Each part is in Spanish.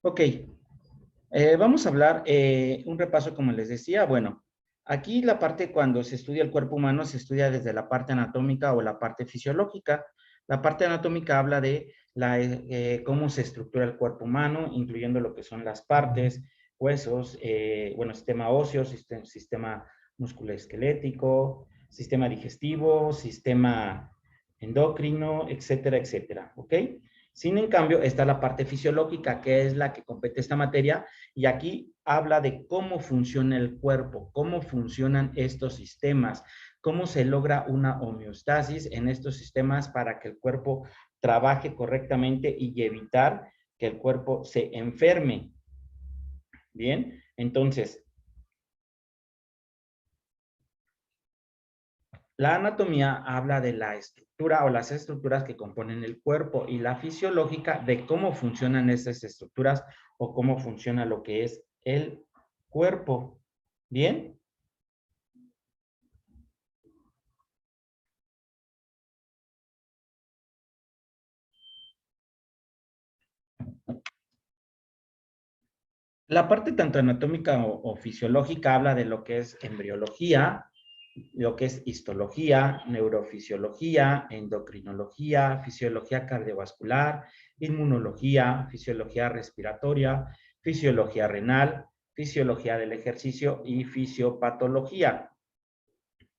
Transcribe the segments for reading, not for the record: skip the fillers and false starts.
Ok, vamos a hablar un repaso, como les decía. Bueno, aquí la parte cuando se estudia el cuerpo humano se estudia desde la parte anatómica o la parte fisiológica. La parte anatómica habla de cómo se estructura el cuerpo humano, incluyendo lo que son las partes, huesos, bueno, sistema óseo, sistema musculoesquelético, sistema digestivo, sistema endocrino, etcétera, etcétera. ¿Ok? Sin en cambio, está la parte fisiológica, que es la que compete esta materia, y aquí habla de cómo funciona el cuerpo, cómo funcionan estos sistemas, cómo se logra una homeostasis en estos sistemas para que el cuerpo trabaje correctamente y evitar que el cuerpo se enferme. Bien, entonces, la anatomía habla de la estructura o las estructuras que componen el cuerpo, y la fisiológica de cómo funcionan esas estructuras o cómo funciona lo que es el cuerpo. ¿Bien? La parte tanto anatómica o fisiológica habla de lo que es embriología, lo que es histología, neurofisiología, endocrinología, fisiología cardiovascular, inmunología, fisiología respiratoria, fisiología renal, fisiología del ejercicio y fisiopatología.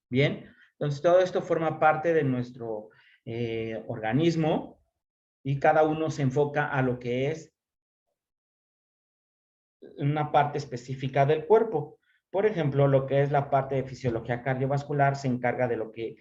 Bien, entonces todo esto forma parte de nuestro organismo, y cada uno se enfoca a lo que es una parte específica del cuerpo. Por ejemplo, lo que es la parte de fisiología cardiovascular se encarga de lo que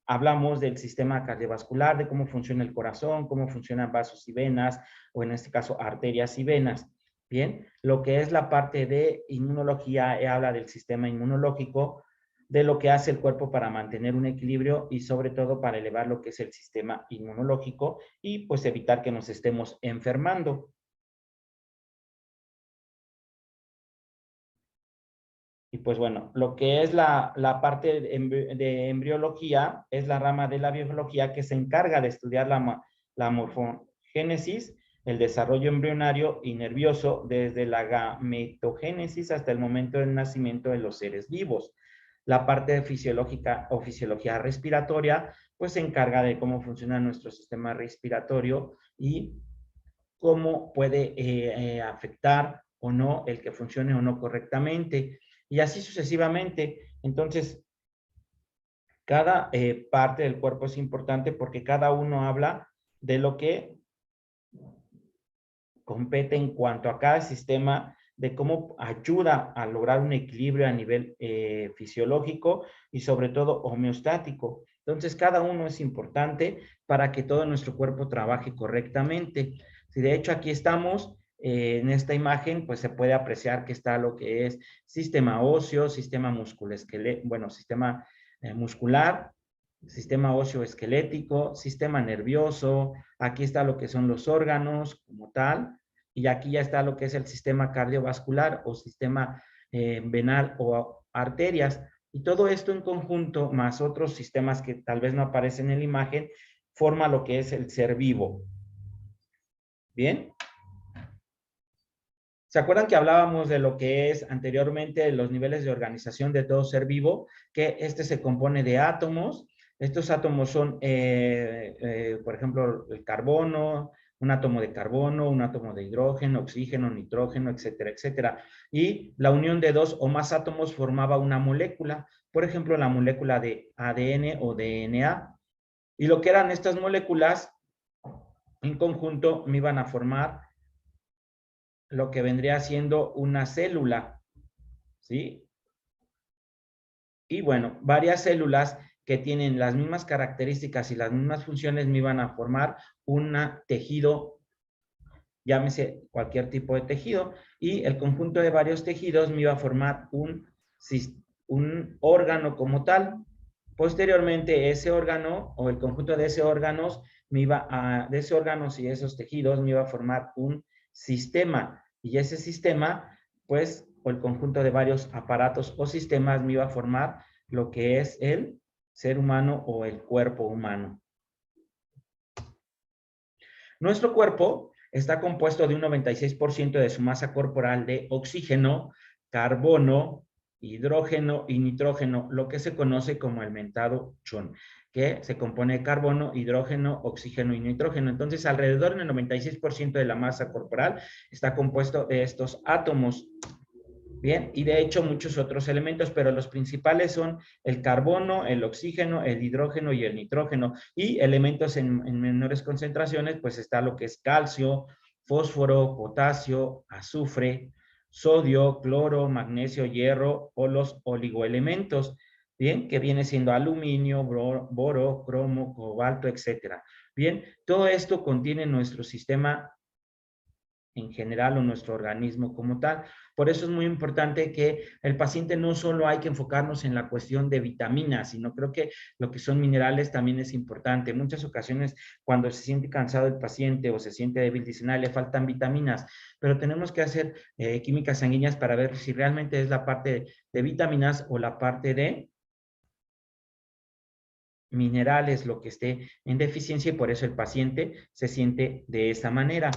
hablamos del sistema cardiovascular, de cómo funciona el corazón, cómo funcionan vasos y venas, o en este caso arterias y venas. Bien, lo que es la parte de inmunología habla del sistema inmunológico, de lo que hace el cuerpo para mantener un equilibrio y sobre todo para elevar lo que es el sistema inmunológico y pues evitar que nos estemos enfermando. Y pues bueno, lo que es la parte de embriología es la rama de la biología que se encarga de estudiar la morfogénesis, el desarrollo embrionario y nervioso desde la gametogénesis hasta el momento del nacimiento de los seres vivos. La parte fisiológica o fisiología respiratoria pues se encarga de cómo funciona nuestro sistema respiratorio y cómo puede afectar o no el que funcione o no correctamente, y así sucesivamente. Entonces, cada parte del cuerpo es importante porque cada uno habla de lo que compete en cuanto a cada sistema, de cómo ayuda a lograr un equilibrio a nivel fisiológico y sobre todo homeostático. Entonces, cada uno es importante para que todo nuestro cuerpo trabaje correctamente. Si de hecho aquí estamos, en esta imagen, pues se puede apreciar que está lo que es sistema óseo, sistema musculoesquelético, bueno, sistema muscular, sistema óseo esquelético, sistema nervioso, aquí está lo que son los órganos como tal, y aquí ya está lo que es el sistema cardiovascular o sistema venal o arterias, y todo esto en conjunto, más otros sistemas que tal vez no aparecen en la imagen, forma lo que es el ser vivo. ¿Bien? ¿Se acuerdan que hablábamos de lo que es anteriormente los niveles de organización de todo ser vivo? Que este se compone de átomos. Estos átomos son, por ejemplo, el carbono, un átomo de carbono, un átomo de hidrógeno, oxígeno, nitrógeno, etcétera, etcétera. Y la unión de dos o más átomos formaba una molécula. Por ejemplo, la molécula de ADN o DNA. Y lo que eran estas moléculas en conjunto me iban a formar lo que vendría siendo una célula, ¿sí? Y bueno, varias células que tienen las mismas características y las mismas funciones me iban a formar un tejido, llámese cualquier tipo de tejido, y el conjunto de varios tejidos me iba a formar un órgano como tal. Posteriormente, ese órgano o el conjunto de ese órganos de ese órganos y esos tejidos me iba a formar un sistema, y ese sistema, pues, o el conjunto de varios aparatos o sistemas me iba a formar lo que es el ser humano o el cuerpo humano. Nuestro cuerpo está compuesto de un 96% de su masa corporal de oxígeno, carbono, hidrógeno y nitrógeno, lo que se conoce como el mentado chon, que se compone de carbono, hidrógeno, oxígeno y nitrógeno. Entonces, alrededor del 96% de la masa corporal está compuesto de estos átomos. Bien, y de hecho muchos otros elementos, pero los principales son el carbono, el oxígeno, el hidrógeno y el nitrógeno. Y elementos en menores concentraciones, pues está lo que es calcio, fósforo, potasio, azufre, sodio, cloro, magnesio, hierro o los oligoelementos. Bien, que viene siendo aluminio, boro, cromo, cobalto, etcétera. Bien, todo esto contiene nuestro sistema en general o nuestro organismo como tal. Por eso es muy importante que el paciente no solo hay que enfocarnos en la cuestión de vitaminas, sino creo que lo que son minerales también es importante. En muchas ocasiones cuando se siente cansado el paciente o se siente débil, dicen, le faltan vitaminas, pero tenemos que hacer químicas sanguíneas para ver si realmente es la parte de vitaminas o la parte de minerales lo que esté en deficiencia y por eso el paciente se siente de esa manera.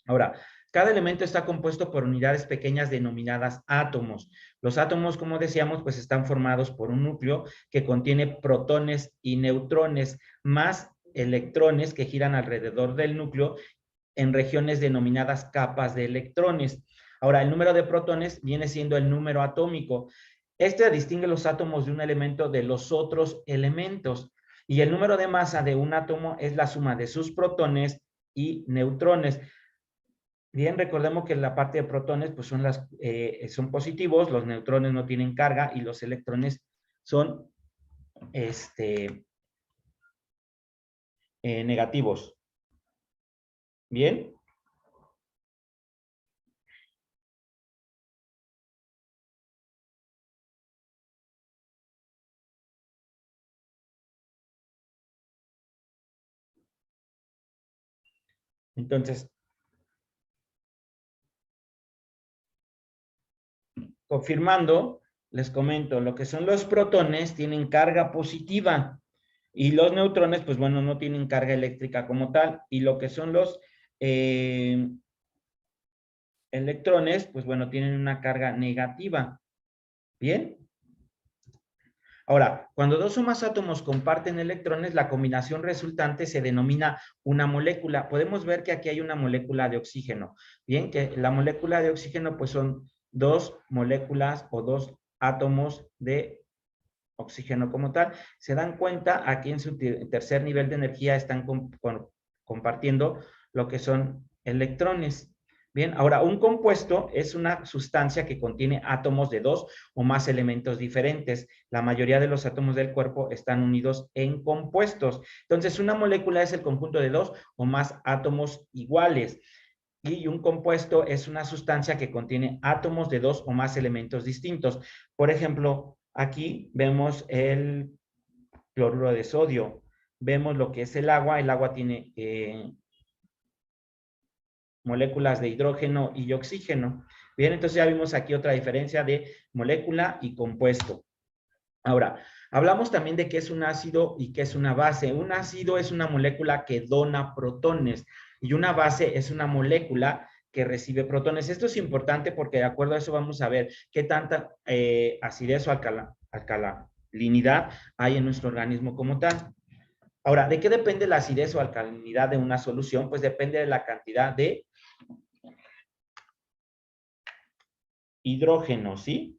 Ahora, cada elemento está compuesto por unidades pequeñas denominadas átomos. Los átomos, como decíamos, pues están formados por un núcleo que contiene protones y neutrones, más electrones que giran alrededor del núcleo en regiones denominadas capas de electrones. Ahora, el número de protones viene siendo el número atómico. Este distingue los átomos de un elemento de los otros elementos. Y el número de masa de un átomo es la suma de sus protones y neutrones. Bien, recordemos que la parte de protones pues son positivos, los neutrones no tienen carga y los electrones son negativos. Bien. Entonces, confirmando, les comento, lo que son los protones tienen carga positiva y los neutrones, pues bueno, no tienen carga eléctrica como tal. Y lo que son los electrones, pues bueno, tienen una carga negativa. Bien. Ahora, cuando dos o más átomos comparten electrones, la combinación resultante se denomina una molécula. Podemos ver que aquí hay una molécula de oxígeno. Bien, que la molécula de oxígeno pues son dos moléculas o dos átomos de oxígeno como tal. Se dan cuenta, aquí en su tercer nivel de energía están compartiendo lo que son electrones. Bien, ahora un compuesto es una sustancia que contiene átomos de dos o más elementos diferentes. La mayoría de los átomos del cuerpo están unidos en compuestos. Entonces, una molécula es el conjunto de dos o más átomos iguales. Y un compuesto es una sustancia que contiene átomos de dos o más elementos distintos. Por ejemplo, aquí vemos el cloruro de sodio. Vemos lo que es el agua tiene moléculas de hidrógeno y oxígeno. Bien, entonces ya vimos aquí otra diferencia de molécula y compuesto. Ahora, hablamos también de qué es un ácido y qué es una base. Un ácido es una molécula que dona protones y una base es una molécula que recibe protones. Esto es importante porque de acuerdo a eso vamos a ver qué tanta acidez o alcalinidad hay en nuestro organismo como tal. Ahora, ¿de qué depende la acidez o alcalinidad de una solución? Pues depende de la cantidad de hidrógeno, ¿sí?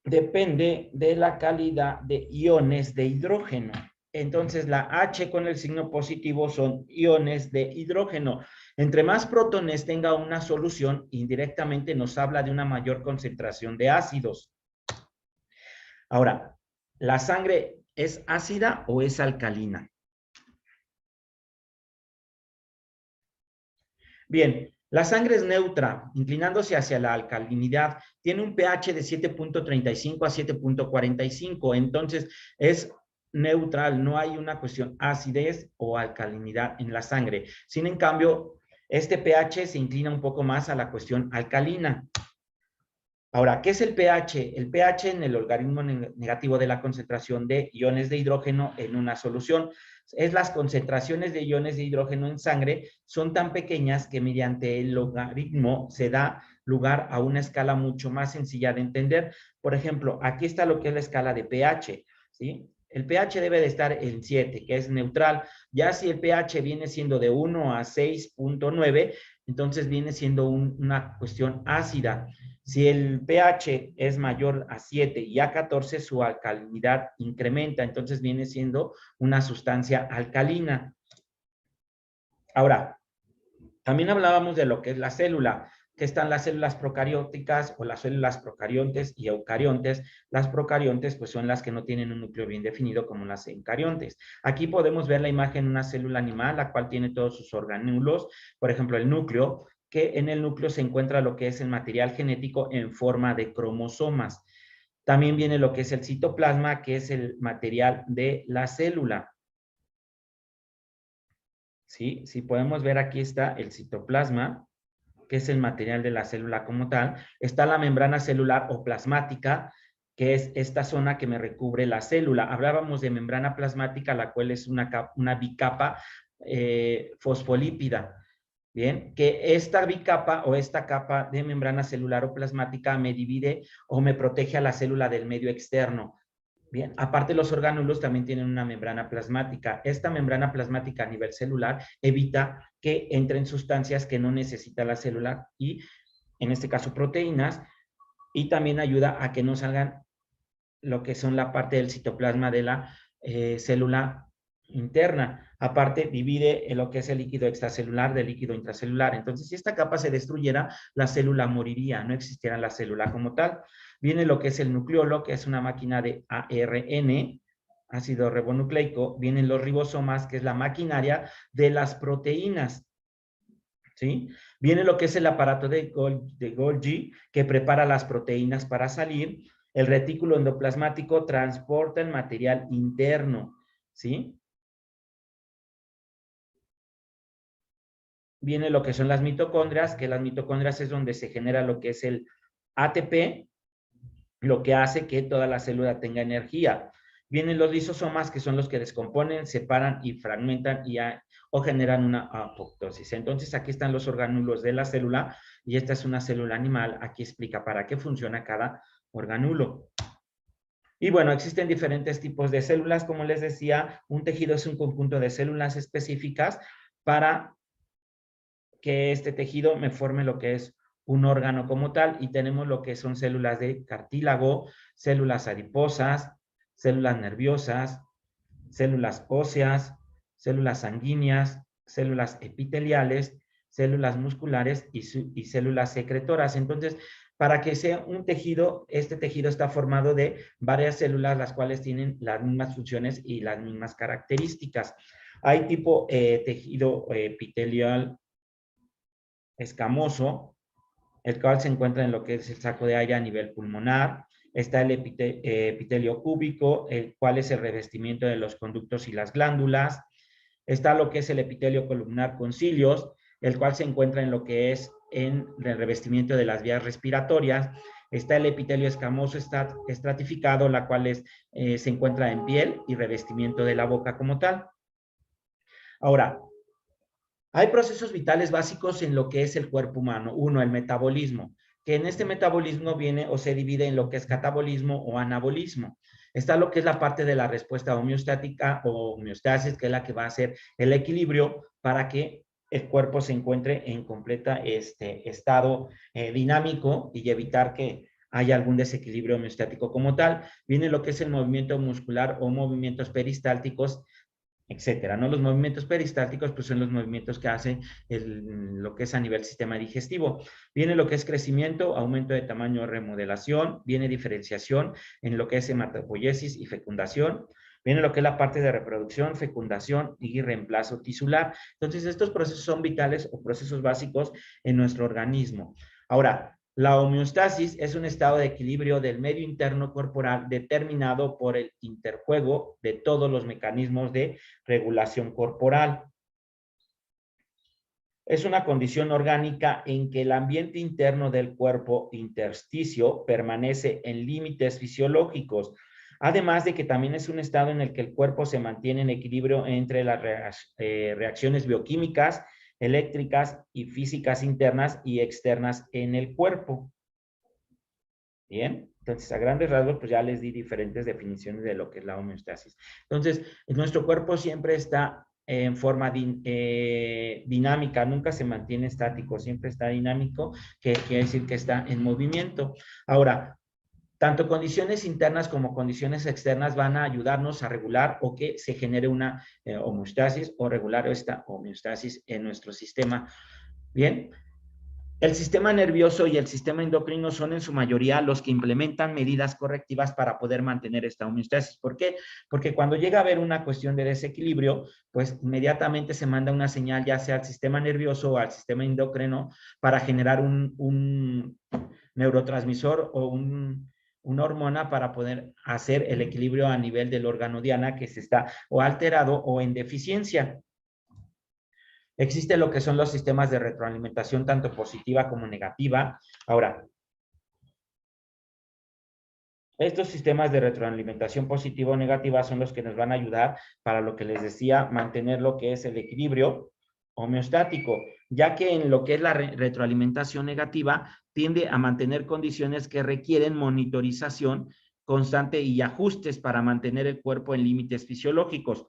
Depende de la calidad de iones de hidrógeno. Entonces, la H con el signo positivo son iones de hidrógeno. Entre más protones tenga una solución, indirectamente nos habla de una mayor concentración de ácidos. Ahora, ¿la sangre es ácida o es alcalina? Bien, la sangre es neutra, inclinándose hacia la alcalinidad. Tiene un pH de 7.35 a 7.45, entonces es neutral, no hay una cuestión acidez o alcalinidad en la sangre. Sin en cambio, este pH se inclina un poco más a la cuestión alcalina. Ahora, ¿qué es el pH? El pH en el logaritmo negativo de la concentración de iones de hidrógeno en una solución. Es las concentraciones de iones de hidrógeno en sangre son tan pequeñas que mediante el logaritmo se da lugar a una escala mucho más sencilla de entender. Por ejemplo, aquí está lo que es la escala de pH, ¿sí? El pH debe de estar en 7, que es neutral. Ya si el pH viene siendo de 1 a 6.9, entonces viene siendo una cuestión ácida. Si el pH es mayor a 7 y a 14, su alcalinidad incrementa, entonces viene siendo una sustancia alcalina. Ahora, también hablábamos de lo que es la célula, que están las células procarióticas o las células procariontes y eucariontes. Las procariontes pues son las que no tienen un núcleo bien definido como las eucariontes. Aquí podemos ver la imagen de una célula animal, la cual tiene todos sus orgánulos, por ejemplo el núcleo, que en el núcleo se encuentra lo que es el material genético en forma de cromosomas. También viene lo que es el citoplasma, que es el material de la célula. ¿Sí? Si podemos ver, aquí está el citoplasma, que es el material de la célula como tal. Está la membrana celular o plasmática, que es esta zona que me recubre la célula. Hablábamos de membrana plasmática, la cual es una bicapa fosfolípida. Bien, que esta bicapa o esta capa de membrana celular o plasmática me divide o me protege a la célula del medio externo. Bien, aparte los orgánulos también tienen una membrana plasmática. Esta membrana plasmática a nivel celular evita que entren sustancias que no necesita la célula y, en este caso, proteínas, y también ayuda a que no salgan lo que son la parte del citoplasma de la célula interna. Aparte, divide lo que es el líquido extracelular del líquido intracelular. Entonces, si esta capa se destruyera, la célula moriría, no existiera la célula como tal. Viene lo que es el nucleolo, que es una máquina de ARN, ácido ribonucleico. Vienen los ribosomas, que es la maquinaria de las proteínas. ¿Sí? Viene lo que es el aparato de Golgi, que prepara las proteínas para salir. El retículo endoplasmático transporta el material interno, ¿sí? Viene lo que son las mitocondrias, que las mitocondrias es donde se genera lo que es el ATP, lo que hace que toda la célula tenga energía. Vienen los lisosomas, que son los que descomponen, separan y fragmentan o generan una apoptosis. Entonces, aquí están los orgánulos de la célula y esta es una célula animal. Aquí explica para qué funciona cada orgánulo. Y bueno, existen diferentes tipos de células. Como les decía, un tejido es un conjunto de células específicas para que este tejido me forme lo que es un órgano como tal, y tenemos lo que son células de cartílago, células adiposas, células nerviosas, células óseas, células sanguíneas, células epiteliales, células musculares y células secretoras. Entonces, para que sea un tejido, este tejido está formado de varias células, las cuales tienen las mismas funciones y las mismas características. Hay tipo tejido epitelial escamoso, el cual se encuentra en lo que es el saco de aire a nivel pulmonar. Está el epitelio cúbico, el cual es el revestimiento de los conductos y las glándulas. Está lo que es el epitelio columnar con cilios, el cual se encuentra en lo que es en el revestimiento de las vías respiratorias. Está el epitelio escamoso estratificado, la cual se encuentra en piel y revestimiento de la boca como tal. Ahora, hay procesos vitales básicos en lo que es el cuerpo humano. Uno, el metabolismo, que en este metabolismo viene o se divide en lo que es catabolismo o anabolismo. Está lo que es la parte de la respuesta homeostática o homeostasis, que es la que va a hacer el equilibrio para que el cuerpo se encuentre en completa estado dinámico y evitar que haya algún desequilibrio homeostático como tal. Viene lo que es el movimiento muscular o movimientos peristálticos, etcétera, ¿no? Los movimientos peristálticos, pues son los movimientos que hacen lo que es a nivel sistema digestivo. Viene lo que es crecimiento, aumento de tamaño, remodelación, viene diferenciación en lo que es hematopoiesis y fecundación, viene lo que es la parte de reproducción, fecundación y reemplazo tisular. Entonces, estos procesos son vitales o procesos básicos en nuestro organismo. Ahora, la homeostasis es un estado de equilibrio del medio interno corporal determinado por el interjuego de todos los mecanismos de regulación corporal. Es una condición orgánica en que el ambiente interno del cuerpo intersticio permanece en límites fisiológicos, además de que también es un estado en el que el cuerpo se mantiene en equilibrio entre las reacciones bioquímicas, eléctricas y físicas internas y externas en el cuerpo. Bien, entonces a grandes rasgos pues ya les di diferentes definiciones de lo que es la homeostasis. Entonces, nuestro cuerpo siempre está en forma dinámica, nunca se mantiene estático, siempre está dinámico, que quiere decir que está en movimiento. Ahora, tanto condiciones internas como condiciones externas van a ayudarnos a regular o que se genere una homeostasis o regular esta homeostasis en nuestro sistema. Bien, el sistema nervioso y el sistema endocrino son en su mayoría los que implementan medidas correctivas para poder mantener esta homeostasis. ¿Por qué? Porque cuando llega a haber una cuestión de desequilibrio, pues inmediatamente se manda una señal ya sea al sistema nervioso o al sistema endocrino para generar un neurotransmisor o una hormona para poder hacer el equilibrio a nivel del órgano diana que se está o alterado o en deficiencia. Existe lo que son los sistemas de retroalimentación, tanto positiva como negativa. Ahora, estos sistemas de retroalimentación positiva o negativa son los que nos van a ayudar para lo que les decía, mantener lo que es el equilibrio homeostático, ya que en lo que es la retroalimentación negativa tiende a mantener condiciones que requieren monitorización constante y ajustes para mantener el cuerpo en límites fisiológicos.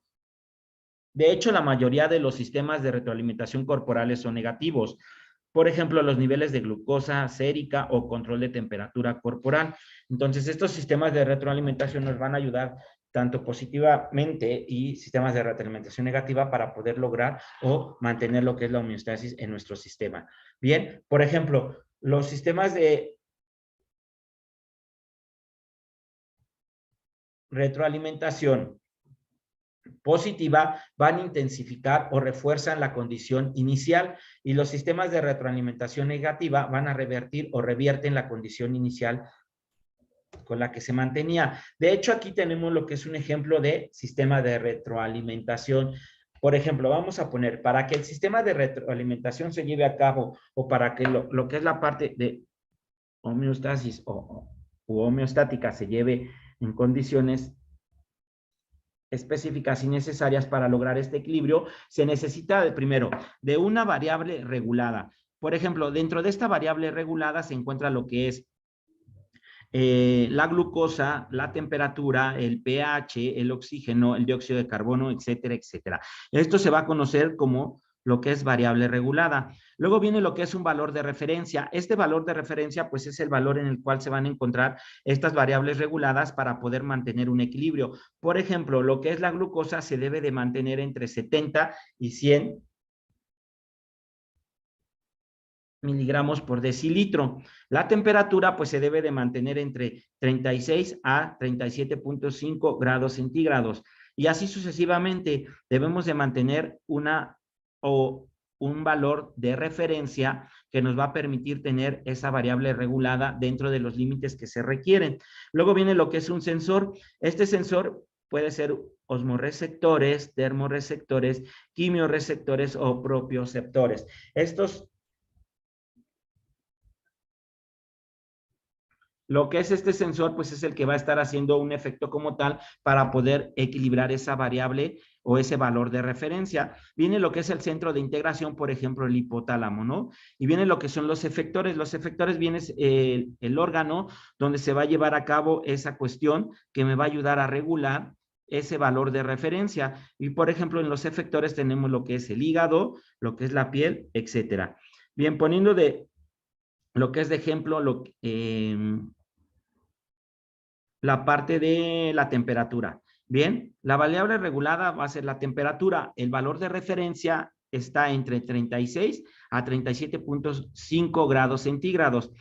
De hecho, la mayoría de los sistemas de retroalimentación corporales son negativos. Por ejemplo, los niveles de glucosa sérica o control de temperatura corporal. Entonces, estos sistemas de retroalimentación nos van a ayudar tanto positivamente y sistemas de retroalimentación negativa para poder lograr o mantener lo que es la homeostasis en nuestro sistema. Bien, por ejemplo, los sistemas de retroalimentación positiva van a intensificar o refuerzan la condición inicial y los sistemas de retroalimentación negativa van a revertir o revierten la condición inicial con la que se mantenía. De hecho, aquí tenemos lo que es un ejemplo de sistema de retroalimentación. Por ejemplo, vamos a poner, para que el sistema de retroalimentación se lleve a cabo o para que lo que es la parte de homeostasis o homeostática se lleve en condiciones específicas y necesarias para lograr este equilibrio, se necesita primero de una variable regulada. Por ejemplo, dentro de esta variable regulada se encuentra lo que es la glucosa, la temperatura, el pH, el oxígeno, el dióxido de carbono, etcétera, etcétera. Esto se va a conocer como lo que es variable regulada. Luego viene lo que es un valor de referencia. Este valor de referencia, pues es el valor en el cual se van a encontrar estas variables reguladas para poder mantener un equilibrio. Por ejemplo, lo que es la glucosa se debe de mantener entre 70 y 100 miligramos por decilitro. La temperatura pues se debe de mantener entre 36 a 37.5 grados centígrados y así sucesivamente debemos de mantener un valor de referencia que nos va a permitir tener esa variable regulada dentro de los límites que se requieren. Luego viene lo que es un sensor. Este sensor puede ser osmorreceptores, termorreceptores, quimioreceptores o propioceptores. Lo que es este sensor, pues es el que va a estar haciendo un efecto como tal para poder equilibrar esa variable o ese valor de referencia. Viene lo que es el centro de integración, por ejemplo, el hipotálamo, ¿no? Y viene lo que son los efectores. Los efectores viene el órgano donde se va a llevar a cabo esa cuestión que me va a ayudar a regular ese valor de referencia. Y, por ejemplo, en los efectores tenemos lo que es el hígado, lo que es la piel, etcétera. Bien, poniendo de lo que es de ejemplo, la parte de la temperatura. Bien, la variable regulada va a ser la temperatura. El valor de referencia está entre 36 a 37.5 grados centígrados.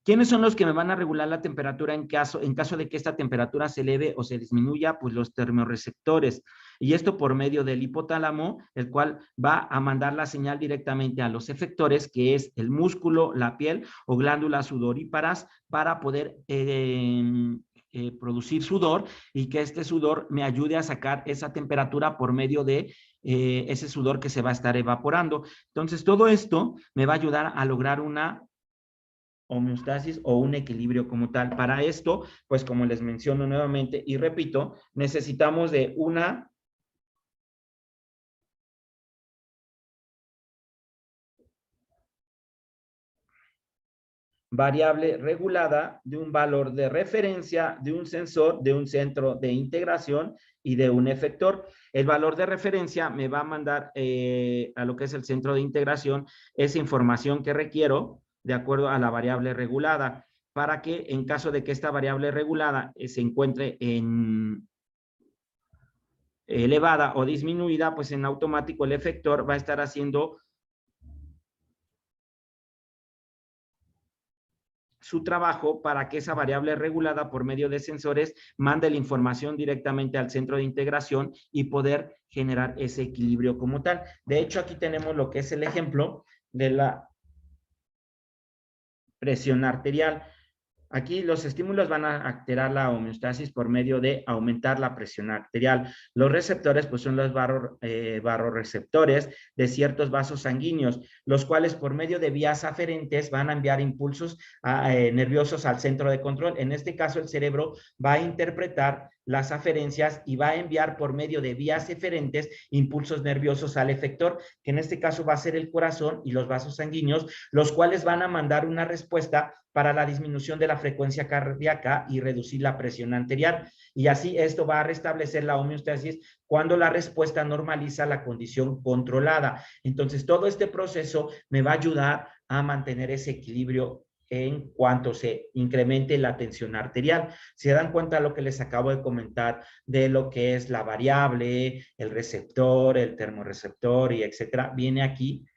¿Quiénes son los que me van a regular la temperatura en caso de que esta temperatura se eleve o se disminuya? Pues los termorreceptores. Y esto por medio del hipotálamo, el cual va a mandar la señal directamente a los efectores, que es el músculo, la piel o glándulas sudoríparas, para poder producir sudor y que este sudor me ayude a sacar esa temperatura por medio de ese sudor que se va a estar evaporando. Entonces, todo esto me va a ayudar a lograr una homeostasis o un equilibrio como tal. Para esto, pues como les menciono nuevamente y repito, necesitamos de una variable regulada, de un valor de referencia, de un sensor, de un centro de integración y de un efector. El valor de referencia me va a mandar a lo que es el centro de integración esa información que requiero de acuerdo a la variable regulada, para que en caso de que esta variable regulada se encuentre en elevada o disminuida, pues en automático el efector va a estar haciendo su trabajo para que esa variable regulada por medio de sensores mande la información directamente al centro de integración y poder generar ese equilibrio como tal. De hecho, aquí tenemos lo que es el ejemplo de la presión arterial. Aquí los estímulos van a alterar la homeostasis por medio de aumentar la presión arterial. Los receptores, pues son los barroreceptores de ciertos vasos sanguíneos, los cuales por medio de vías aferentes van a enviar impulsos nerviosos al centro de control. En este caso, el cerebro va a interpretar las aferencias y va a enviar por medio de vías eferentes impulsos nerviosos al efector, que en este caso va a ser el corazón y los vasos sanguíneos, los cuales van a mandar una respuesta para la disminución de la frecuencia cardíaca y reducir la presión arterial. Y así esto va a restablecer la homeostasis cuando la respuesta normaliza la condición controlada. Entonces, todo este proceso me va a ayudar a mantener ese equilibrio en cuanto se incremente la tensión arterial. Se dan cuenta de lo que les acabo de comentar de lo que es la variable, el receptor, el termorreceptor y etcétera, viene aquí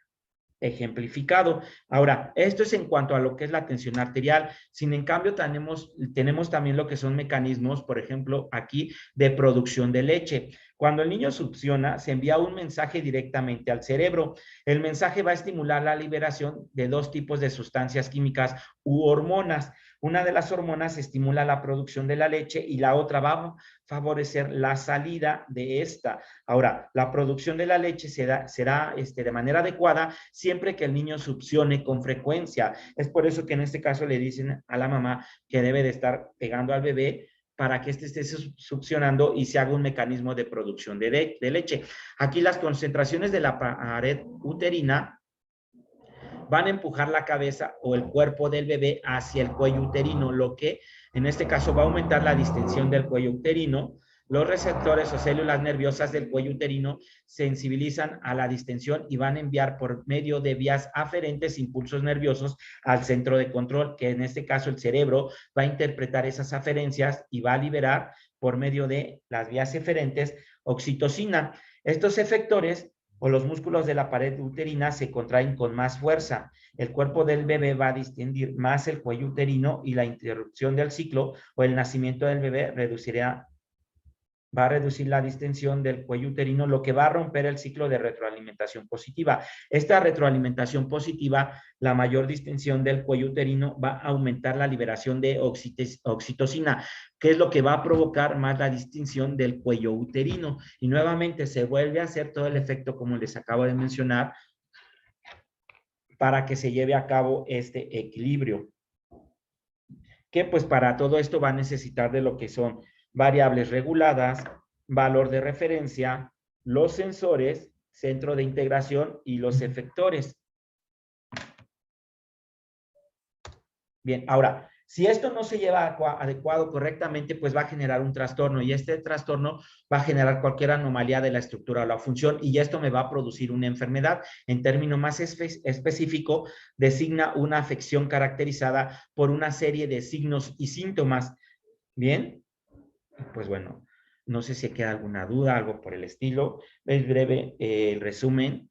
ejemplificado. Ahora, esto es en cuanto a lo que es la tensión arterial. Sin en cambio, tenemos también lo que son mecanismos, por ejemplo, aquí de producción de leche. Cuando el niño succiona, se envía un mensaje directamente al cerebro. El mensaje va a estimular la liberación de dos tipos de sustancias químicas u hormonas. Una de las hormonas estimula la producción de la leche y la otra va a favorecer la salida de esta. Ahora, la producción de la leche será de manera adecuada siempre que el niño succione con frecuencia. Es por eso que en este caso le dicen a la mamá que debe de estar pegando al bebé para que éste esté succionando y se haga un mecanismo de producción de leche. Aquí las concentraciones de la pared uterina van a empujar la cabeza o el cuerpo del bebé hacia el cuello uterino, lo que en este caso va a aumentar la distensión del cuello uterino. Los receptores o células nerviosas del cuello uterino sensibilizan a la distensión y van a enviar por medio de vías aferentes impulsos nerviosos al centro de control, que en este caso el cerebro va a interpretar esas aferencias y va a liberar por medio de las vías eferentes oxitocina. Estos efectores o los músculos de la pared uterina se contraen con más fuerza. El cuerpo del bebé va a distendir más el cuello uterino y la interrupción del ciclo o el nacimiento del bebé va a reducir la distensión del cuello uterino, lo que va a romper el ciclo de retroalimentación positiva. Esta retroalimentación positiva, la mayor distensión del cuello uterino, va a aumentar la liberación de oxitocina, que es lo que va a provocar más la distensión del cuello uterino. Y nuevamente se vuelve a hacer todo el efecto, como les acabo de mencionar, para que se lleve a cabo este equilibrio. Que pues para todo esto va a necesitar de lo que son variables reguladas, valor de referencia, los sensores, centro de integración y los efectores. Bien, ahora, si esto no se lleva adecuado correctamente, pues va a generar un trastorno y este trastorno va a generar cualquier anomalía de la estructura o la función y esto me va a producir una enfermedad. En término más específico, designa una afección caracterizada por una serie de signos y síntomas. Bien, pues bueno, no sé si queda alguna duda, algo por el estilo. Es breve el resumen